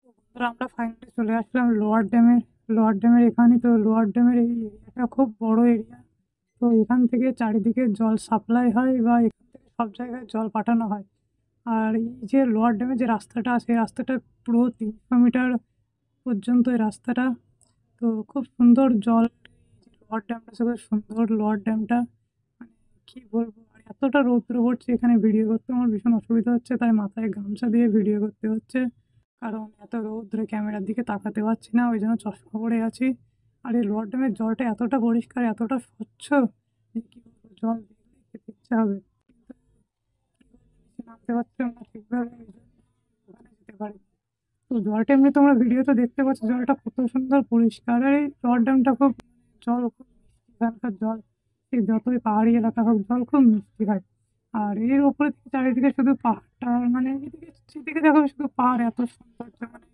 বন্ধুরা, আমরা ফাইনালি চলে আসলাম লোয়ার ড্যামের এখানে। তো লোয়ার ড্যামের এই এরিয়াটা খুব বড় এরিয়া। তো এখান থেকে চারিদিকে জল সাপ্লাই হয় বা এখান থেকে সব জায়গায় জল পাঠানো হয়। আর এই যে লোয়ার ড্যামের যে রাস্তাটা আছে, এই রাস্তাটা পুরো 300 মিটার পর্যন্ত এই রাস্তাটা। তো খুব সুন্দর জল। লোয়ার ড্যামটা খুব সুন্দর, লোয়ার ড্যামটা মানে কি বলবো। আর এতটা রৌদ্র পড়ছে, এখানে ভিডিও করতে আমার ভীষণ অসুবিধা হচ্ছে, তাই মাথায় গামছা দিয়ে ভিডিও করতে হচ্ছে। কারণ এত রৌদ্রে ক্যামেরার দিকে তাকাতে পারছি না, ওই জন্য চশমা পরে আছি। আর এই লোয়ার ড্যামের জলটা এতটা পরিষ্কার, এতটা স্বচ্ছ যে কি বলবো, জল দেখলেই খেতে ইচ্ছা হবে। কিন্তু কি বলবো, নিচে নামতে পারছিলাম না ঠিকভাবে, এই জন্য ওখানে যেতে পারি। তো জলটা এমনি তোমরা ভিডিওতে দেখতে পাচ্ছ, জলটা কত সুন্দর পরিষ্কার। আর এই লোয়ার ড্যামটা খুব জল খুব মিষ্টি, এখানকার জল সে যতই পাহাড়ি এলাকা হোক, জল খুব মিষ্টি হয়। আর এর ওপরে থেকে চারিদিকে শুধু পাহাড়টা, মানে এদিকে যেদিকে দেখো শুধু পাহাড়, এত সৌন্দর্য, মানে